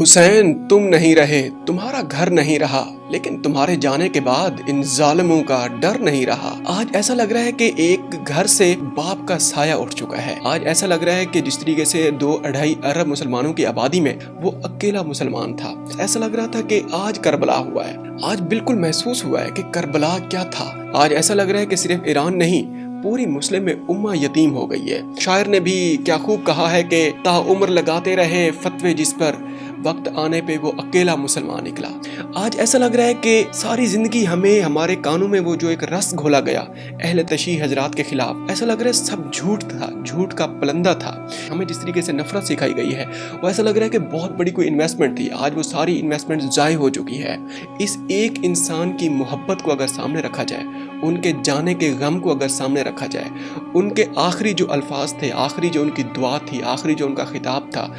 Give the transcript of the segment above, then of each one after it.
हुसैन तुम नहीं रहे, तुम्हारा घर नहीं रहा, लेकिन तुम्हारे जाने के बाद इन जालिमों का डर नहीं रहा। आज ऐसा लग रहा है कि एक घर से बाप का साया उठ चुका है। आज ऐसा लग रहा है कि जिस तरीके से 2-2.5 अरब मुसलमानों की आबादी में वो अकेला मुसलमान था। ऐसा लग रहा था कि आज करबला हुआ है। आज बिल्कुल महसूस हुआ है कि करबला क्या था। आज ऐसा लग रहा है कि सिर्फ ईरान नहीं, पूरी मुस्लिम में उम्मा यतीम हो गई है। शायर ने भी क्या खूब कहा है कि ताउम्र लगाते रहे फतवे जिस पर, वक्त आने पे वो अकेला मुसलमान निकला। आज ऐसा लग रहा है कि सारी जिंदगी हमें हमारे कानों में वो जो एक रस घोला गया अहले तशीह हजरात के खिलाफ, ऐसा लग रहा है सब झूठ था, झूठ का पलंदा था। हमें जिस तरीके से नफरत सिखाई गई है वो ऐसा लग रहा है कि बहुत बड़ी कोई इन्वेस्टमेंट थी, आज वो सारी इन्वेस्टमेंट जाय हो चुकी है। इस एक इंसान की मोहब्बत को अगर सामने रखा जाए, उनके जाने के गम को अगर सामने रखा जाए, उनके आखिरी जो अल्फाज थे, आखिरी जो उनकी दुआ थी, आखिरी जो उनका खिताब था,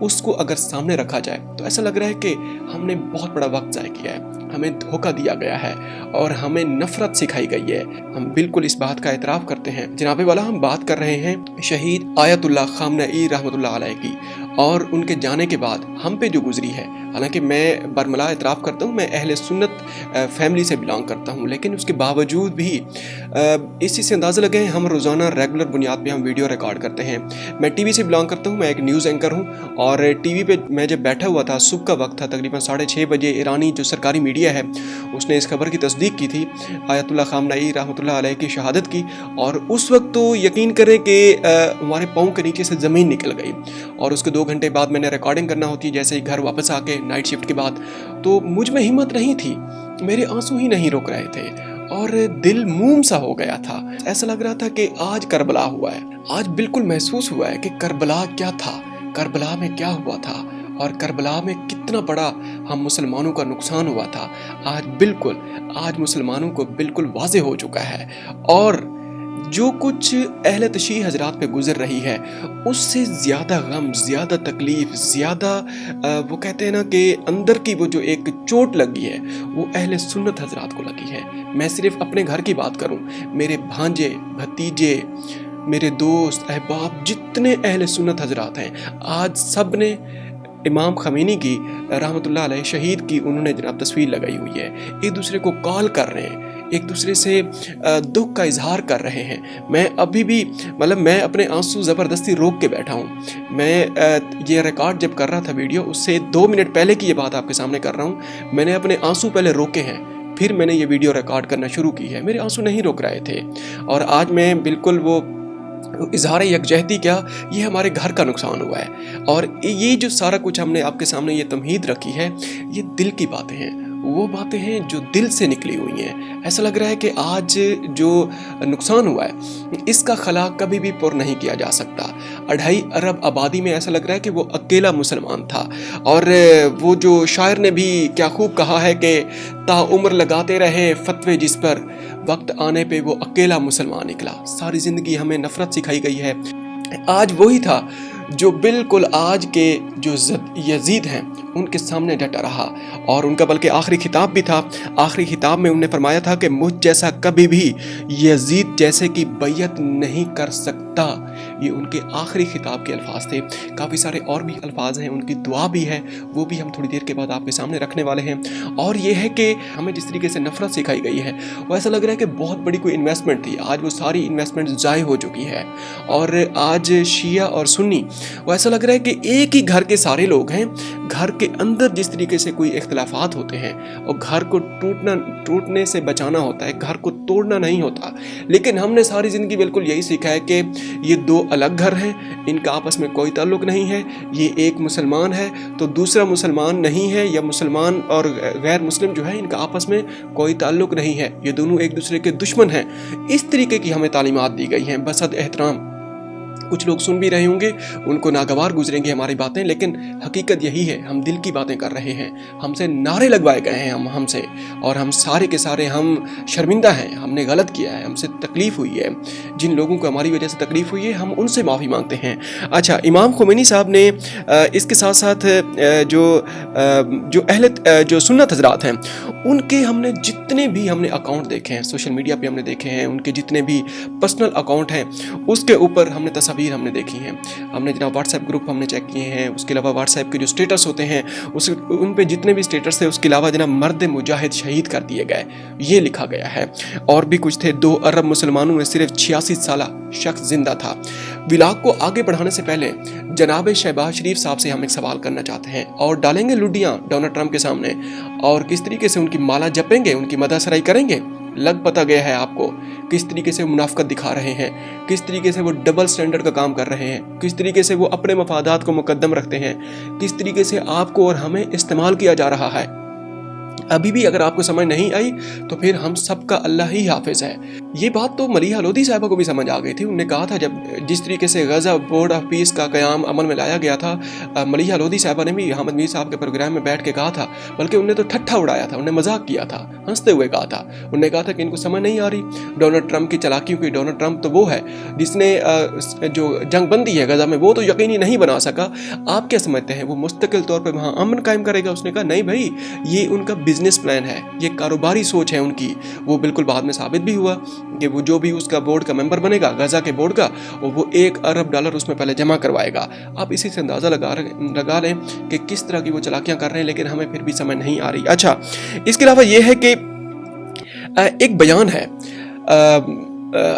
उसको अगर सामने रखा जाए तो ऐसा लग रहा है कि हमने बहुत बड़ा वक्त ज़ाया किया है, हमें धोखा दिया गया है और हमें नफरत सिखाई गई है। हम बिल्कुल इस बात का एतराफ़ करते हैं। जनाबे वाला, हम बात कर रहे हैं शहीद आयतुल्लाह खामनेई रहमतुल्लाह अलैह की और उनके जाने के बाद हम पे जो गुजरी है। हालांकि मैं बरमला एतराफ़ करता हूँ, मैं अहले सुन्नत फैमिली से बिलोंग करता हूँ, लेकिन उसके बावजूद भी इस चीज़ से अंदाज़ा लगे हम रोज़ाना रेगुलर बुनियाद पे हम वीडियो रिकॉर्ड करते हैं। मैं टीवी से बिलोंग करता हूँ, मैं एक न्यूज़ एंकर हूँ और टीवी पे मैं जब बैठा हुआ था, सुबह का वक्त था, तकरीबन 6:30 बजे ईरानी जो सरकारी मीडिया है उसने इस खबर की तस्दीक की थी आयतुल्लाह खामनेई रहमतुल्लाह अलैह की शहादत की। और उस वक्त तो यकीन करें कि हमारे पाँव के नीचे से ज़मीन निकल गई। और उसके 2 घंटे बाद मैंने रिकॉर्डिंग करना होती है, जैसे ही घर वापस आके नाइट शिफ्ट के बाद, तो मुझ में हिम्मत नहीं थी, मेरे आंसू ही नहीं रुक रहे थे और दिल मूम सा हो गया था। ऐसा लग रहा था कि आज करबला हुआ है। आज बिल्कुल महसूस हुआ है कि करबला क्या था, करबला में क्या हुआ था और करबला में कितना बड़ा हम मुसलमानों का नुकसान हुआ था। आज मुसलमानों को बिल्कुल वाज़े हो चुका है और जो कुछ अहले तशीह हजरात पे गुजर रही है उससे ज़्यादा गम, ज़्यादा तकलीफ़, ज़्यादा वो कहते हैं ना कि अंदर की वो जो एक चोट लगी है वो अहले सुन्नत हजरात को लगी है। मैं सिर्फ अपने घर की बात करूं, मेरे भांजे, भतीजे, मेरे दोस्त, अहबाब, जितने अहले सुन्नत हजरात हैं, आज सब ने इमाम खमीनी की रहमतुल्लाह अलैह शहीद की उन्होंने जनाब तस्वीर लगाई हुई है, एक दूसरे को कॉल कर रहे हैं, एक दूसरे से दुख का इजहार कर रहे हैं। मैं अभी भी मैं अपने आंसू ज़बरदस्ती रोक के बैठा हूँ। मैं ये रिकॉर्ड जब कर रहा था वीडियो, उससे 2 मिनट पहले की ये बात आपके सामने कर रहा हूँ। मैंने अपने आंसू पहले रोके हैं, फिर मैंने ये वीडियो रिकॉर्ड करना शुरू की है। मेरे आंसू नहीं रुक रहे थे और आज मैं बिल्कुल वो इजहार यकजहती क्या, ये हमारे घर का नुकसान हुआ है। और ये जो सारा कुछ हमने आपके सामने ये तमहीद रखी है, ये दिल की बातें हैं, वो बातें हैं जो दिल से निकली हुई हैं। ऐसा लग रहा है कि आज जो नुकसान हुआ है इसका खला कभी भी पुर नहीं किया जा सकता। 2.5 अरब आबादी में ऐसा लग रहा है कि वो अकेला मुसलमान था। और वो जो शायर ने भी क्या खूब कहा है कि ताउम्र लगाते रहे फतवे जिस पर, वक्त आने पे वो अकेला मुसलमान निकला। सारी ज़िंदगी हमें नफरत सिखाई गई है। आज वही था जो बिल्कुल आज के जो यजीद हैं उनके सामने डटा रहा और उनका बल्कि आखिरी खिताब भी था। आखिरी खिताब में उन्होंने फरमाया था कि मुझ जैसा कभी भी यजीद जैसे की बैयत नहीं कर सकता। ये उनके आखिरी खिताब के अल्फाज थे। काफ़ी सारे और भी अल्फाज हैं, उनकी दुआ भी है, वो भी हम थोड़ी देर के बाद आपके सामने रखने वाले हैं। और ये है कि हमें जिस तरीके से नफरत सिखाई गई है वो ऐसा लग रहा है कि बहुत बड़ी कोई इन्वेस्टमेंट थी, आज वो सारी इन्वेस्टमेंट ज़ाय हो चुकी है। और आज शिया और सुन्नी, वो ऐसा लग रहा है कि एक ही घर के सारे लोग हैं। घर के अंदर जिस तरीके से कोई इख्तिलाफात होते हैं और घर को टूटने से बचाना होता है, घर को तोड़ना नहीं होता। लेकिन हमने सारी ज़िंदगी बिल्कुल यही सीखा है कि ये 2 अलग घर हैं, इनका आपस में कोई ताल्लुक़ नहीं है। ये एक मुसलमान है तो दूसरा मुसलमान नहीं है, या मुसलमान और गैर मुस्लिम जो है इनका आपस में कोई ताल्लुक़ नहीं है, ये दोनों एक दूसरे के दुश्मन हैं। इस तरीके की हमें तालीमात दी गई हैं बसद एहतराम। कुछ लोग सुन भी रहे होंगे, उनको नागवार गुजरेंगी हमारी बातें, लेकिन हकीकत यही है, हम दिल की बातें कर रहे हैं। हमसे नारे लगवाए गए हैं हमसे, और हम सारे के सारे हम शर्मिंदा हैं, हमने गलत किया है, हमसे तकलीफ़ हुई है। जिन लोगों को हमारी वजह से तकलीफ़ हुई है हम उनसे माफ़ी मांगते हैं। अच्छा, इमाम खोमेनी साहब ने इसके साथ साथ जो सुन्नत हजरात हैं उनके हमने जितने भी अकाउंट देखे हैं, सोशल मीडिया पे हमने देखे हैं, उनके जितने भी पर्सनल अकाउंट हैं उसके ऊपर हमने तसव्वुर तस्वीर हमने देखी हैं, हमने जनाब व्हाट्सएप ग्रुप हमने चेक किए हैं, उसके अलावा व्हाट्सएप के जो स्टेटस होते हैं उन पे जितने भी स्टेटस थे, उसके अलावा जनाब मर्द मुजाहिद शहीद कर दिए गए, ये लिखा गया है। और भी कुछ थे, 2 अरब मुसलमानों में सिर्फ 86 साला शख्स जिंदा था। विलाग को आगे बढ़ाने से पहले जनाब शहबाज शरीफ साहब से हम एक सवाल करना चाहते हैं और डालेंगे लुडियाँ डोनाल्ड ट्रंप के सामने, और किस तरीके से उनकी माला जपेंगे, उनकी मदासराई करेंगे। लग पता गया है आपको किस तरीके से मुनाफकत दिखा रहे हैं, किस तरीके से वो डबल स्टैंडर्ड का काम कर रहे हैं, किस तरीके से वो अपने मफादात को मुकद्दम रखते हैं, किस तरीके से आपको और हमें इस्तेमाल किया जा रहा है। अभी भी अगर आपको समझ नहीं आई तो फिर हम सबका अल्लाह ही हाफिज है। ये बात तो मलिहा लोधी साहिबा को भी समझ आ गई थी। उन्होंने कहा था, जब जिस तरीके से गज़ा बोर्ड ऑफ पीस का क़याम अमल में लाया गया था, मलिहा लोधी साहिबा ने भी अहमद मीर साहब के प्रोग्राम में बैठ के कहा था, बल्कि उन्होंने तो ठट्ठा उड़ाया था, उन्होंने मजाक किया था, हंसते हुए कहा था। उन्होंने कहा था कि इनको समझ नहीं आ रही डोनाल्ड ट्रंप की चालाकियों की। डोनाल्ड ट्रंप तो वो है जिसने जो जंग बंदी है गज़ा में, वो तो यकीनी नहीं बना सका। आप क्या समझते हैं वो मुस्तकिल तौर पर वहाँ अमन कायम करेगा? उसने कहा नहीं भाई, ये उनका बिजनेस प्लान है, ये कारोबारी सोच है उनकी। वो बिल्कुल बाद में साबित भी हुआ कि वो जो भी उसका बोर्ड का मेंबर बनेगा गजा के बोर्ड का, और वो $1 अरब उसमें पहले जमा करवाएगा। आप इसी से अंदाज़ा लगा लें कि किस तरह की वो चालाकियां कर रहे हैं, लेकिन हमें फिर भी समझ नहीं आ रही। अच्छा, इसके अलावा ये है कि एक बयान है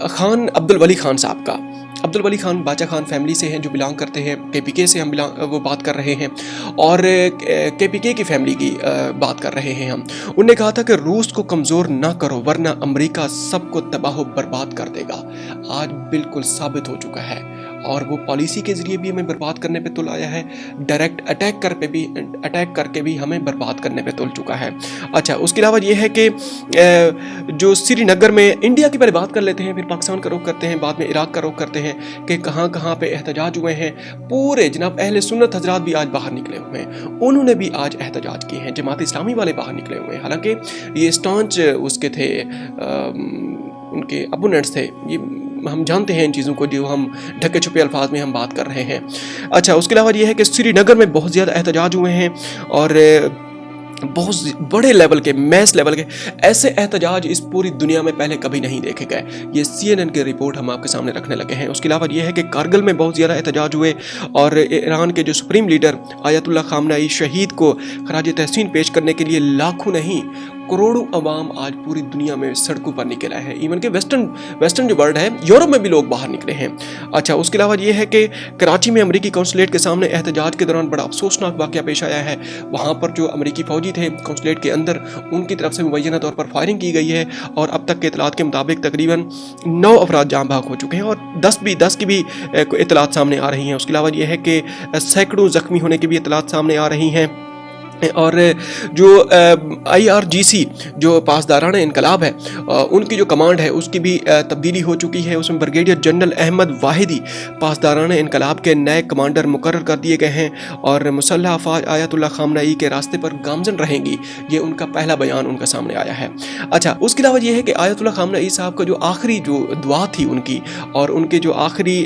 खान अब्दुल वली खान साहब का। अब्दुल वली खान बाचा खान फैमिली से हैं, जो बिलोंग करते हैं KPK से, हम वो बात कर रहे हैं, और KPK की फैमिली की बात कर रहे हैं हम। उन्होंने कहा था कि रूस को कमज़ोर ना करो वरना अमेरिका सबको तबाह बर्बाद कर देगा। आज बिल्कुल साबित हो चुका है, और वो पॉलिसी के ज़रिए भी हमें बर्बाद करने पे तुल आया है, डायरेक्ट अटैक करके भी हमें बर्बाद करने पे तुल चुका है। अच्छा, उसके अलावा ये है कि जो श्रीनगर में, इंडिया की पहले बात कर लेते हैं, फिर पाकिस्तान का रुख करते हैं, बाद में इराक़ का रुख करते हैं कि कहाँ कहाँ पे एहतजाज हुए हैं। पूरे जनाब अहले सुन्नत हजरात भी आज बाहर निकले हुए हैं, उन्होंने भी आज एहतजाज किए हैं। जमात इस्लामी वाले बाहर निकले हुए हैं, हालांकि ये स्टांच उसके थे, उनके अपोनेंट्स थे। ये हम जानते हैं इन चीज़ों को, जो हम ढके छुपे अल्फाज में हम बात कर रहे हैं। अच्छा, उसके अलावा ये है कि श्रीनगर में बहुत ज़्यादा एहतजाज हुए हैं, और बहुत बड़े लेवल के, मैस लेवल के ऐसे एहतजाज इस पूरी दुनिया में पहले कभी नहीं देखे गए। ये CNN की रिपोर्ट हम आपके सामने रखने लगे हैं। उसके अलावा ये है कि कारगिल में बहुत ज़्यादा एहतजाज हुए, और ईरान के जो सुप्रीम लीडर आयतुल्लाह खामनेई शहीद को खराज तहसीन पेश करने के लिए लाखों नहीं करोड़ों अवाम आज पूरी दुनिया में सड़कों पर निकल आए हैं। इवन के वेस्टर्न जो वर्ल्ड है, यूरोप में भी लोग बाहर निकले हैं। अच्छा, उसके अलावा ये है कि कराची में अमेरिकी कौंसलेट के सामने एहतजाज के दौरान बड़ा अफसोसनाक वाक़या पेश आया है। वहाँ पर जो अमेरिकी फ़ौजी थे कौंसलेट के अंदर, उनकी तरफ से मुबैना तौर पर फायरिंग की गई है, और अब तक के इतलात के मुताबिक तकरीबन 9 अफराद जाँ भाग हो चुके हैं, और 10 की भी इतलात सामने आ रही हैं। उसके अलावा ये है कि सैकड़ों ज़ख्मी होने की भी इतलात सामने आ रही हैं। और जो IRGC जो पासदाराना इनकलाब है, उनकी जो कमांड है उसकी भी तब्दीली हो चुकी है। उसमें ब्रिगेडियर जनरल अहमद वाहिदी पासदाराना इनकलाब के नए कमांडर मुकर्रर कर दिए गए हैं, और मुसल्लह अफवाज आयतुल्लाह खामनेई के रास्ते पर गामजन रहेंगी। ये उनका पहला बयान उनका सामने आया है। अच्छा, उसके अलावा ये है कि आयतुल्लाह खामनेई साहब का जो आखिरी जो दुआ थी उनकी, और उनके जो आखिरी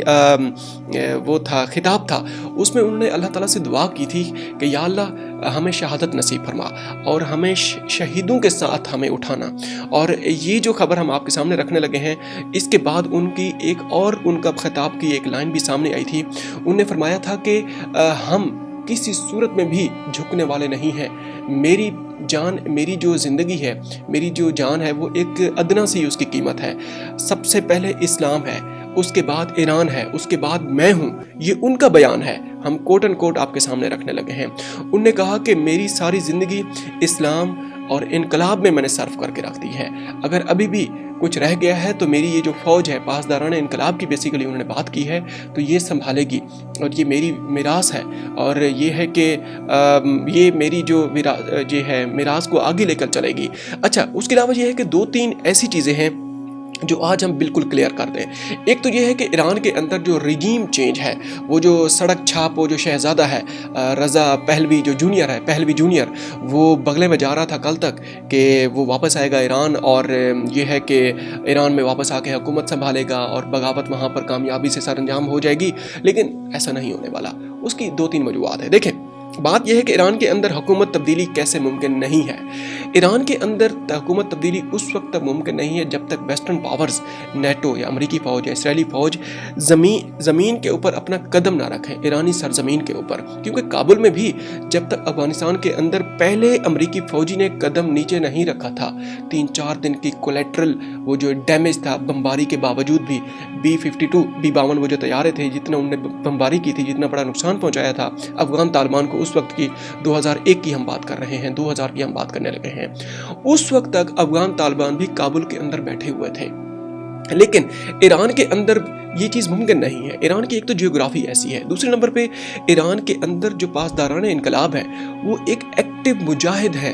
वो था खिताब था, उसमें उन्होंने अल्लाह ताला से दुआ की थी कि या अल्लाह हमें शहादत नसीब फरमा, और हमें शहीदों के साथ हमें उठाना। और ये जो खबर हम आपके सामने रखने लगे हैं, इसके बाद उनकी एक और उनका खिताब की एक लाइन भी सामने आई थी। उन्होंने फरमाया था कि हम किसी सूरत में भी झुकने वाले नहीं हैं। मेरी जान, मेरी जो ज़िंदगी है, मेरी जो जान है, वो एक अदना सी उसकी कीमत है। सबसे पहले इस्लाम है, उसके बाद ईरान है, उसके बाद मैं हूँ। ये उनका बयान है, हम कोट एंड कोट आपके सामने रखने लगे हैं। उनने कहा कि मेरी सारी ज़िंदगी इस्लाम और इनकलाब में मैंने सर्व करके रख दी है। अगर अभी भी कुछ रह गया है तो मेरी ये जो फ़ौज है, पासदाराना इनकलाब की बेसिकली उन्होंने बात की है, तो ये संभालेगी, और ये मेरी मिरास है। और ये है कि ये मेरी जो ये है मिरास को आगे लेकर चलेगी। अच्छा, उसके अलावा ये है कि 2-3 ऐसी चीज़ें हैं जो आज हम बिल्कुल क्लियर कर दें। एक तो ये है कि ईरान के अंदर जो रिजीम चेंज है, वो जो सड़क छाप, वो जो शहजादा है रज़ा पहलवी जो जूनियर है, पहलवी जूनियर, वो बगले में जा रहा था कल तक कि वो वापस आएगा ईरान, और ये है कि ईरान में वापस आके हुकूमत संभालेगा और बगावत वहाँ पर कामयाबी से सरअंजाम हो जाएगी, लेकिन ऐसा नहीं होने वाला। उसकी 2-3 वजूहात है। देखें, बात यह है कि ईरान के अंदर हुकूमत तब्दीली कैसे मुमकिन नहीं है। ईरान के अंदर हुकूमत तब्दीली उस वक्त तक मुमकिन नहीं है जब तक वेस्टर्न पावर्स, नेटो या अमरीकी फ़ौज या इसराइली फ़ौज ज़मीन के ऊपर अपना कदम ना रखें, ईरानी सरजमीन के ऊपर। क्योंकि काबुल में भी जब तक अफगानिस्तान के अंदर पहले अमरीकी फ़ौजी ने कदम नीचे नहीं रखा था, 3-4 दिन की कोलेट्रल वो जो डैमेज था बमबारी के बावजूद भी, B-52 B-52 वो जो तैयारे थे, जितना उनने बमबारी की थी, जितना बड़ा नुकसान पहुँचाया था अफगान तालिबान को, उस वक्त की 2001 की हम बात कर रहे हैं, 2000 की हम बात करने लगे हैं, उस वक्त तक अफगान तालिबान भी काबुल के अंदर बैठे हुए थे। लेकिन ईरान के अंदर ये चीज़ मुमकिन नहीं है। ईरान की एक तो जियोग्राफी ऐसी है, दूसरे नंबर पे ईरान के अंदर जो पासदारान इनकलाब है वो एक एक्टिव मुजाहिद है,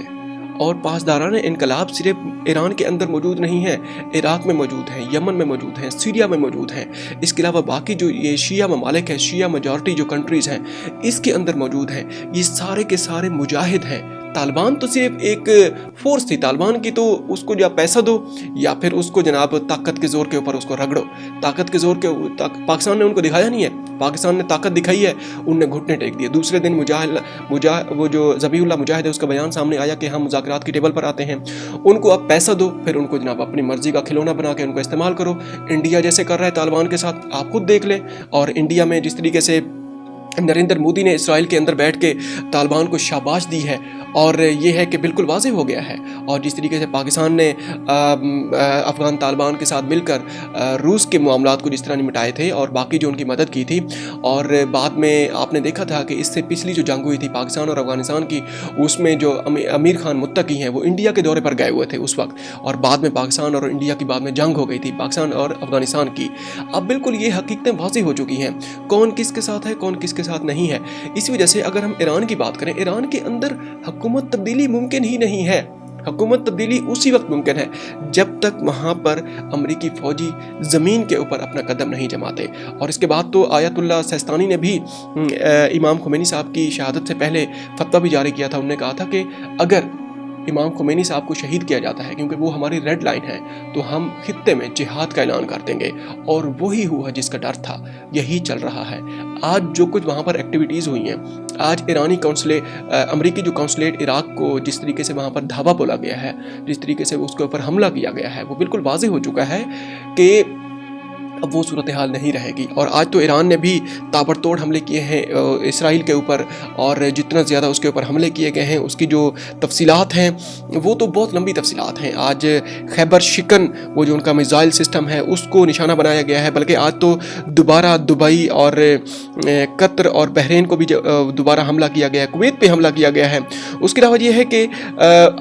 और पासदारान इनकलाब सिर्फ ईरान के अंदर मौजूद नहीं है, इराक में मौजूद हैं, यमन में मौजूद हैं, सीरिया में मौजूद हैं। इसके अलावा बाकी जो ये शिया ममालिक है, शिया मेजॉरिटी जो कंट्रीज़ हैं, इसके अंदर मौजूद हैं। ये सारे के सारे मुजाहिद हैं। तालिबान तो सिर्फ एक फोर्स थी, तालिबान की तो उसको या पैसा दो या फिर उसको जनाब ताकत के ज़ोर के ऊपर उसको रगड़ो। ताकत के ज़ोर के पाकिस्तान ने उनको दिखाया नहीं है, पाकिस्तान ने ताकत दिखाई है, उनने घुटने टेक दिए। दूसरे दिन वो जो ज़बीहुल्लाह मुजाहिद है उसका बयान सामने आया कि हम मुज़ाकरात की टेबल पर आते हैं। उनको अब पैसा दो, फिर उनको जनाब अपनी मर्जी का खिलौना बना के उनको इस्तेमाल करो। इंडिया जैसे कर रहा है तालिबान के साथ, आप खुद देख लें। और इंडिया में जिस तरीके से नरेंद्र मोदी ने इसराइल के अंदर बैठ के तालिबान को शाबाश दी है, और ये है कि बिल्कुल वाज़ेह हो गया है। और जिस तरीके से पाकिस्तान ने अफ़गान तालिबान के साथ मिलकर रूस के मामलात को जिस तरह निपटाए थे और बाकी जो उनकी मदद की थी, और बाद में आपने देखा था कि इससे पिछली जो जंग हुई थी पाकिस्तान और अफ़गानिस्तान की, उसमें जो अमीर खान मुत्तकी हैं वो इंडिया के दौरे पर गए हुए थे उस वक्त, और बाद में पाकिस्तान और इंडिया की बाद में जंग हो गई थी पाकिस्तान और अफ़गानिस्तान की। अब बिल्कुल ये हकीकतें वाज़ेह हो चुकी हैं, कौन किसके साथ है, कौन किसके साथ नहीं है। इसी वजह से अगर हम ईरान की बात करें, ईरान के अंदर हुकूमत तब्दीली मुमकिन ही नहीं है। हुकूमत तब्दीली उसी वक्त मुमकिन है जब तक वहाँ पर अमरीकी फ़ौजी ज़मीन के ऊपर अपना कदम नहीं जमाते। और इसके बाद तो आयतुल्लाह सिस्तानी ने भी इमाम खुमैनी साहब की शहादत से पहले फतवा भी जारी किया था। उन्होंने कहा था कि अगर इमाम खुमैनी साहब को शहीद किया जाता है, क्योंकि वो हमारी रेड लाइन है, तो हम खित्ते में जिहाद का ऐलान कर देंगे। और वही हुआ जिसका डर था, यही चल रहा है। आज जो कुछ वहाँ पर एक्टिविटीज़ हुई हैं, आज ईरानी अमरीकी जो कौंसलेट इराक को जिस तरीके से वहाँ पर धावा बोला गया है, जिस तरीके से उसके ऊपर हमला किया गया है, वो बिल्कुल वाज़ेह हो चुका है कि अब वो सूरत हाल नहीं रहेगी। और आज तो ईरान ने भी ताबड़तोड़ हमले किए हैं इसराइल के ऊपर, और जितना ज़्यादा उसके ऊपर हमले किए गए हैं उसकी जो तफसीलात हैं वो तो बहुत लंबी तफसीलात हैं। आज खैबर शिकन वो जो उनका मिसाइल सिस्टम है उसको निशाना बनाया गया है, बल्कि आज तो दोबारा दुबई और कतर और बहरीन को भी दोबारा हमला किया गया है, कुवैत पे हमला किया गया है। उसके अलावा ये है कि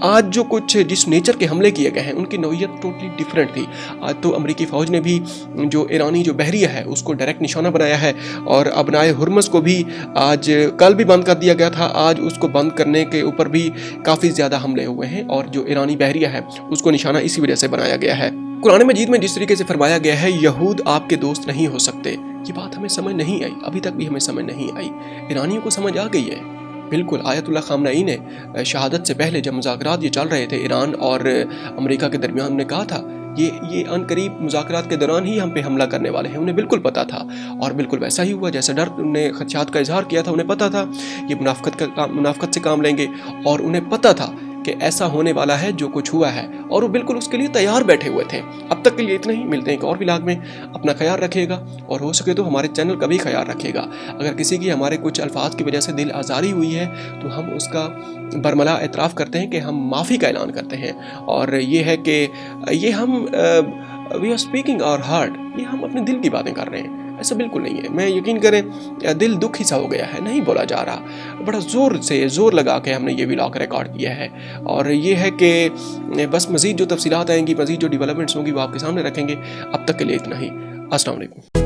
आज जो कुछ जिस नेचर के हमले किए गए हैं उनकी नौइयत टोटली डिफरेंट थी। आज तो अमरीकी फ़ौज ने भी जो ईरानी जो बहरिया है उसको डायरेक्ट निशाना बनाया है, और अबनाए हुर्मस को भी आज कल भी बंद कर दिया गया था, आज उसको बंद करने के ऊपर भी काफ़ी ज़्यादा हमले हुए हैं, और जो ईरानी बहरिया है उसको निशाना इसी वजह से बनाया गया है। कुरान मजीद में जिस तरीके से फरमाया गया है यहूद आपके दोस्त नहीं हो सकते, ये बात हमें समझ नहीं आई, अभी तक भी हमें समझ नहीं आई। ईरानियों को समझ आ गई है बिल्कुल। आयतुल्लाह खामनई ने शहादत से पहले जब मुज़ाकरात ये चल रहे थे ईरान और अमेरिका के दरमियान, उन्होंने कहा था ये अनकरीब मुज़ाकरात के दौरान ही हम पे हमला करने वाले हैं। उन्हें बिल्कुल पता था, और बिल्कुल वैसा ही हुआ जैसा डर उन्हें खदशात का इजहार किया था। उन्हें पता था ये मुनाफकत से काम लेंगे, और उन्हें पता था कि ऐसा होने वाला है जो कुछ हुआ है, और वो बिल्कुल उसके लिए तैयार बैठे हुए थे। अब तक के लिए इतना ही, मिलते हैं एक और व्लॉग में। अपना ख्याल रखिएगा, और हो सके तो हमारे चैनल का भी ख्याल रखिएगा। अगर किसी की हमारे कुछ अल्फाज की वजह से दिल आज़ारी हुई है तो हम उसका बरमला एतराफ़ करते हैं कि हम माफ़ी का ऐलान करते हैं, और ये है कि ये हम we are speaking our heart, ये हम अपने दिल की बातें कर रहे हैं, ऐसा बिल्कुल नहीं है। मैं यकीन करें दिल दुखी सा हो गया है, नहीं बोला जा रहा, बड़ा ज़ोर लगा के हमने ये व्लॉग रिकॉर्ड किया है। और ये है कि बस मज़ीद जो तफसीलात आएंगी, मज़ीद जो डेवलपमेंट्स होंगी वो आपके सामने रखेंगे। अब तक के लिए इतना ही। अस्सलाम वालेकुम।